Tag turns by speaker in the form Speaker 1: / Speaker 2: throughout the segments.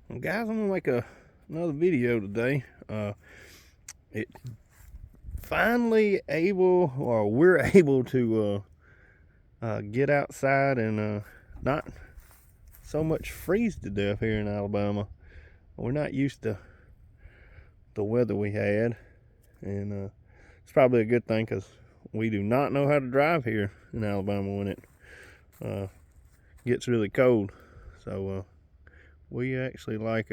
Speaker 1: Well, guys, I'm gonna make another video today. It finally able, or we're able to get outside and not so much freeze to death here in Alabama. We're not used to the weather we had, and it's probably a good thing because we do not know how to drive here in Alabama when it gets really cold. So we actually like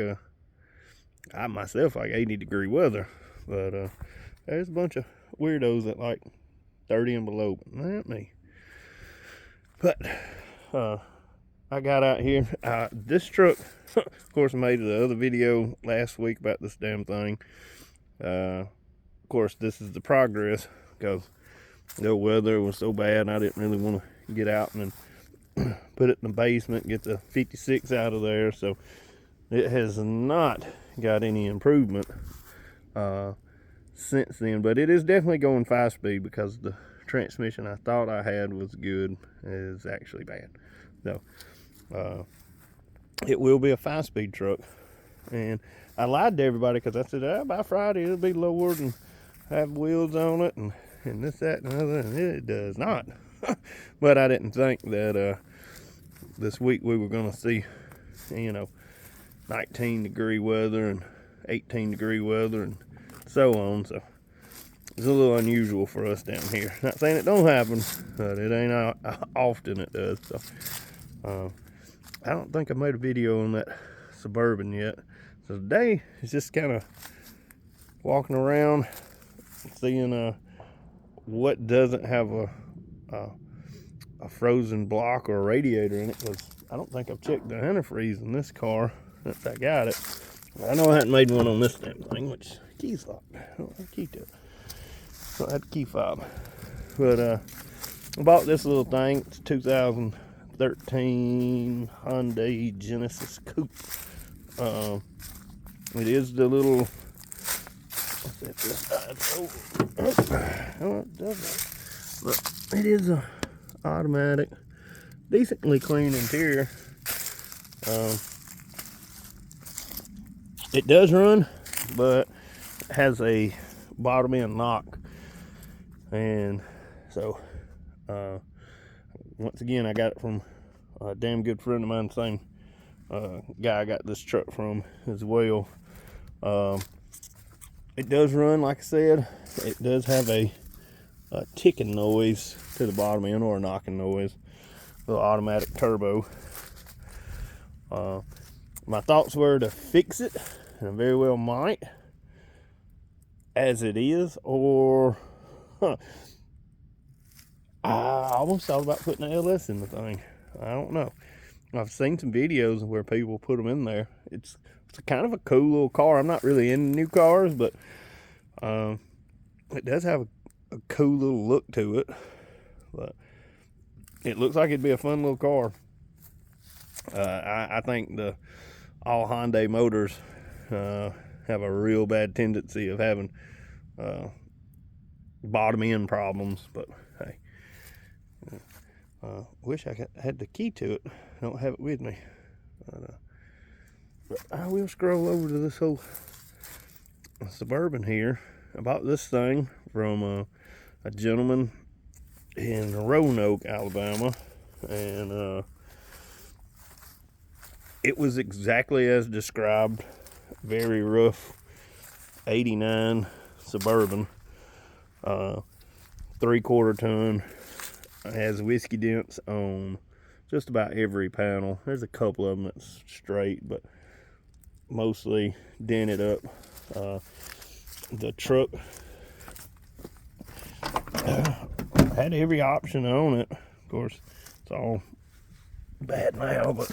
Speaker 1: I myself like 80-degree weather, but there's a bunch of weirdos that like 30 and below, but not me. But I got out here. This truck, of course, I made the other video last week about this damn thing. Of course, this is the progress because the weather was so bad I didn't really want to get out and then put it in the basement, get the 56 out of there. So it has not got any improvement since then, but it is definitely going 5-speed because the transmission I thought I had was good is actually bad. So it will be a 5-speed truck, and I lied to everybody because I said by Friday it'll be lowered and have wheels on it and this, that, and other, and it does not. But I didn't think that this week we were going to see 19-degree weather and 18-degree weather and so on. So it's a little unusual for us down here. Not saying it don't happen, but it ain't often it does. So I don't think I made a video on that Suburban yet. So today is just kind of walking around, seeing what doesn't have a frozen block or a radiator in it, because I don't think I've checked the antifreeze in this car since I got it. I know I hadn't made one on this damn thing, which key's locked. I don't have a key to it. So I had a key fob. But I bought this little thing. It's 2013 Hyundai Genesis Coupe. It is the little, oh, it doesn't. But it is a automatic, decently clean interior. It does run, but it has a bottom end knock, and so once again I got it from a damn good friend of mine, the same guy I got this truck from as well. It does run, like I said. It does have a ticking noise to the bottom end, or a knocking noise. Little automatic turbo. My thoughts were to fix it, and I very well might, as it is, or I almost thought about putting an LS in the thing. I don't know. I've seen some videos where people put them in there. It's kind of a cool little car. I'm not really into new cars, but it does have a cool little look to it. But it looks like it'd be a fun little car. I think all Hyundai motors have a real bad tendency of having bottom end problems, but hey, wish I had the key to it. I don't have it with me, but I will scroll over to this whole Suburban here. I bought this thing from a gentleman in Roanoke, Alabama, and it was exactly as described. Very rough 89 Suburban, 3/4 ton. It has whiskey dents on just about every panel. There's a couple of them that's straight, but mostly dented up. The truck had every option on it. Of course, it's all bad now, but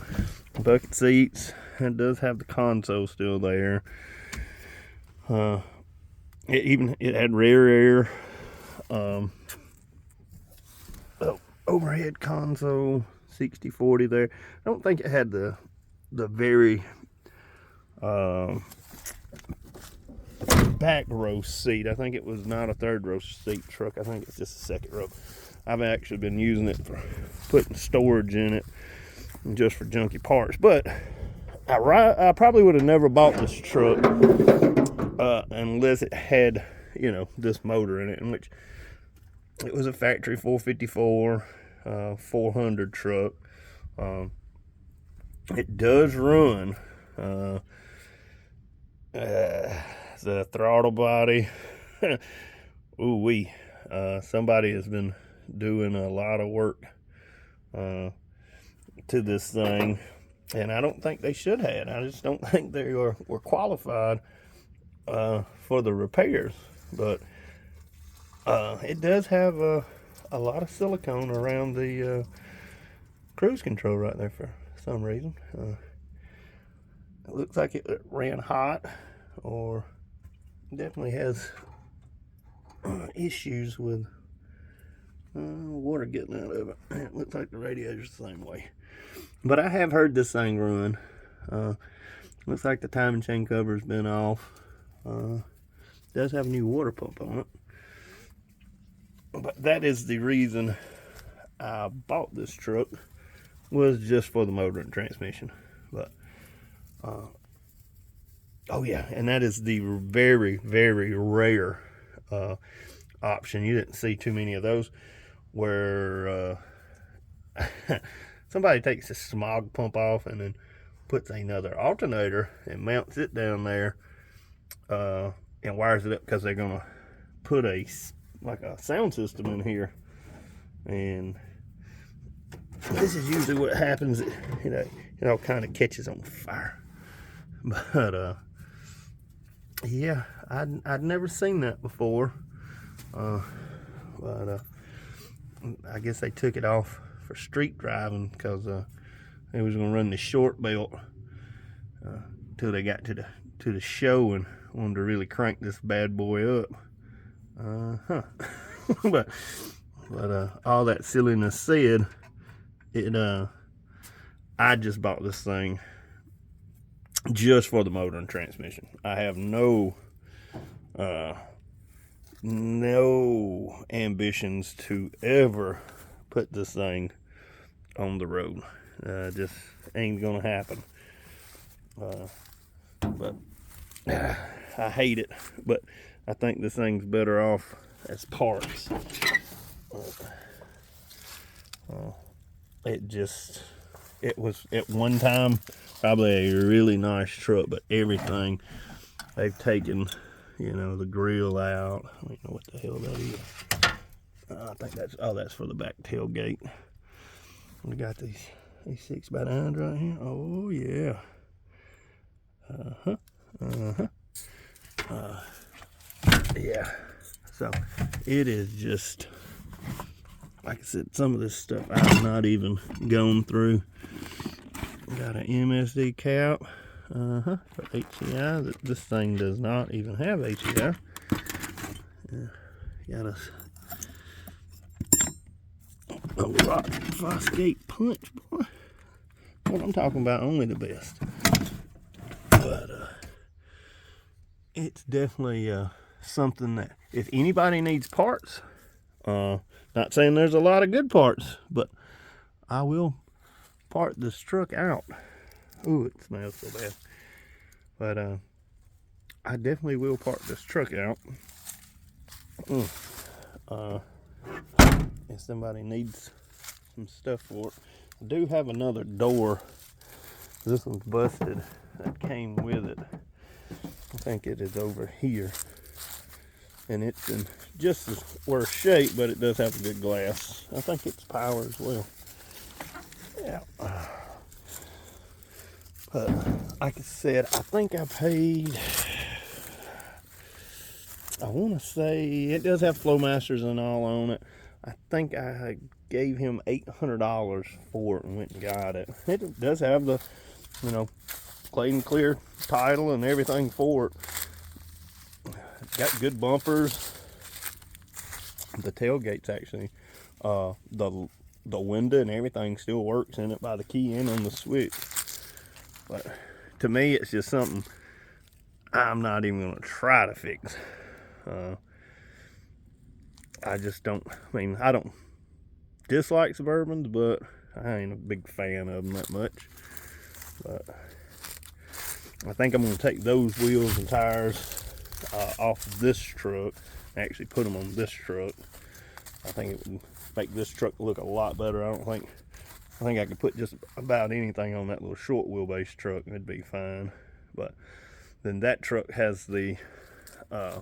Speaker 1: bucket seats. It does have the console still there. It had rear air. Overhead console, 60/40 there. I don't think it had the very back row seat. I think it was not a third row seat truck. I think it's just a second row. I've actually been using it for putting storage in it, just for junky parts. But I probably would have never bought this truck unless it had, this motor in it, in which it was a factory 454 400 truck. It does run. The throttle body. Ooh wee. Somebody has been doing a lot of work to this thing, and I don't think they should have. I just don't think they were qualified for the repairs. But it does have a lot of silicone around the cruise control right there for some reason. It looks like it ran hot, or definitely has issues with water getting out of it. It looks like the radiator's the same way. But I have heard this thing run. Looks like the timing chain cover's been off. Does have a new water pump on it. But that is the reason I bought this truck, was just for the motor and transmission. But oh yeah, and that is the very, very rare option. You didn't see too many of those where somebody takes the smog pump off and then puts another alternator and mounts it down there and wires it up, because they're gonna put a sound system in here. And this is usually what happens. It all kind of catches on fire. But yeah, I'd never seen that before. But I guess they took it off for street driving, because they was gonna run the short belt till they got to the show and wanted to really crank this bad boy up. But all that silliness said, I just bought this thing just for the motor and transmission. I have no ambitions to ever put this thing on the road. Just ain't gonna happen. But I hate it, but I think this thing's better off as parts. It was at one time probably a really nice truck, but everything they've taken, the grill out. I don't know what the hell that is. I think that's for the back tailgate. We got these 6x9s right here. Oh yeah. Yeah. So it is just, like I said, some of this stuff I've not even gone through. Got an MSD cap. For HEI. This thing does not even have HEI. Got a rock Fosgate punch, boy. What I'm talking about, only the best. But it's definitely something that, if anybody needs parts, not saying there's a lot of good parts, but I will part this truck out. Ooh, it smells so bad. But I definitely will part this truck out. If somebody needs some stuff for it. I do have another door. This one's busted. That came with it. I think it is over here. And it's in just as worse shape, but it does have a good glass. I think it's power as well. Yeah. But like I said, I think I paid, I want to say, it does have Flowmasters and all on it. I think I gave him $800 for it and went and got it. It does have the, clean and clear title and everything for it. It's got good bumpers. The tailgate's actually, the window and everything still works in it by the key in on the switch. But to me, it's just something I'm not even going to try to fix. I just don't, I don't dislike Suburbans, but I ain't a big fan of them that much. But I think I'm going to take those wheels and tires off of this truck, actually put them on this truck. I think it would make this truck look a lot better. I think I could put just about anything on that little short wheelbase truck and it'd be fine. But then that truck has the a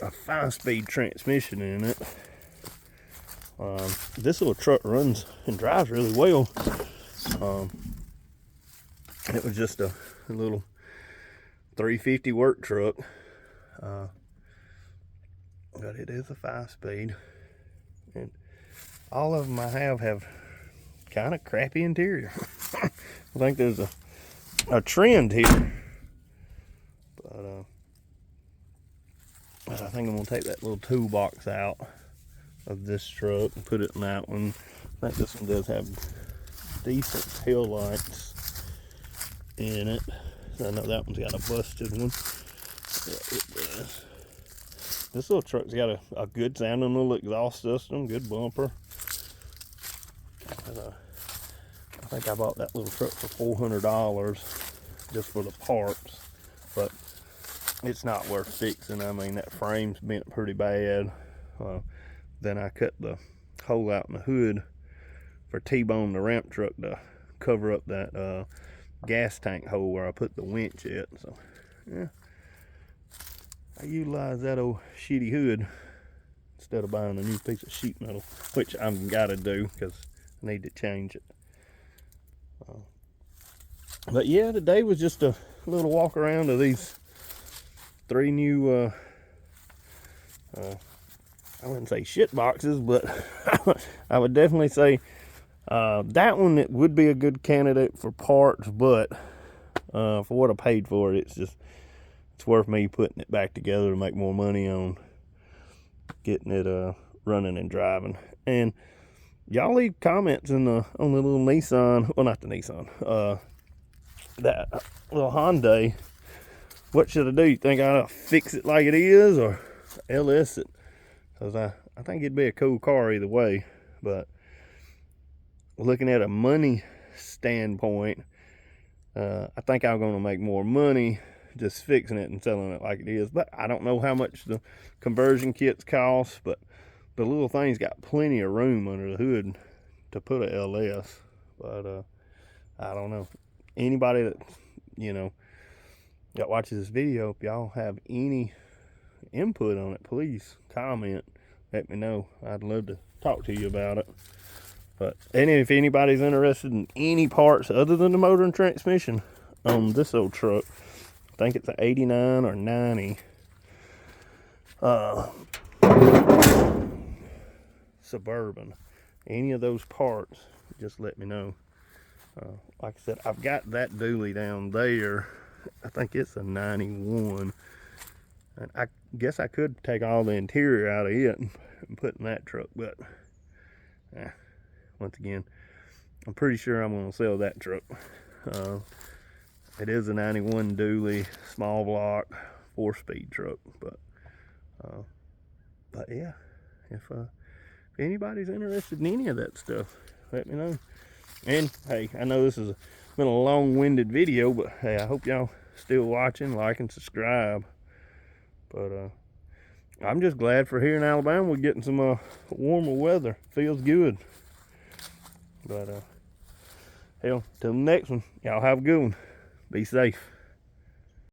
Speaker 1: 5-speed transmission in it. This little truck runs and drives really well. It was just a little 350 work truck, but it is a 5-speed, and all of them I have kind of crappy interior. I think there's a trend here, but I think I'm gonna take that little toolbox out of this truck and put it in that one. I think this one does have decent tail lights in it. I know that one's got a busted one. Yeah, it does. This little truck's got a good sounding little exhaust system, good bumper. And, I think I bought that little truck for $400 just for the parts, but it's not worth fixing. I mean, that frame's bent pretty bad. Then I cut the hole out in the hood for T-bone the ramp truck to cover up that gas tank hole where I put the winch at. So yeah, I utilize that old shitty hood instead of buying a new piece of sheet metal, which I've got to do because I need to change it. But yeah, today was just a little walk around of these 3 new I wouldn't say shit boxes, but I would definitely say that one, it would be a good candidate for parts, but for what I paid for it, it's worth me putting it back together to make more money on getting it running and driving. And y'all leave comments on the little Nissan, well, not the Nissan, that little Hyundai. What should I do? You think I ought to fix it like it is or LS it? Because I think it'd be a cool car either way. But looking at a money standpoint, I think I'm going to make more money just fixing it and selling it like it is. But I don't know how much the conversion kits cost, but the little thing's got plenty of room under the hood to put a LS. But I don't know. Anybody that, that watches this video, if y'all have any input on it, please comment, let me know. I'd love to talk to you about it. And if anybody's interested in any parts other than the motor and transmission on this old truck, I think it's an 89 or 90 Suburban, any of those parts, just let me know. Like I said, I've got that dually down there. I think it's a 91. And I guess I could take all the interior out of it and put in that truck, but once again, I'm pretty sure I'm going to sell that truck. It is a 91 dually, small block, 4-speed truck, but yeah, if anybody's interested in any of that stuff, let me know. And hey, I know this has been a long-winded video, but hey, I hope y'all still watching, like and subscribe. But I'm just glad for here in Alabama we're getting some warmer weather. Feels good. But hell, till the next one, y'all have a good one. Be safe.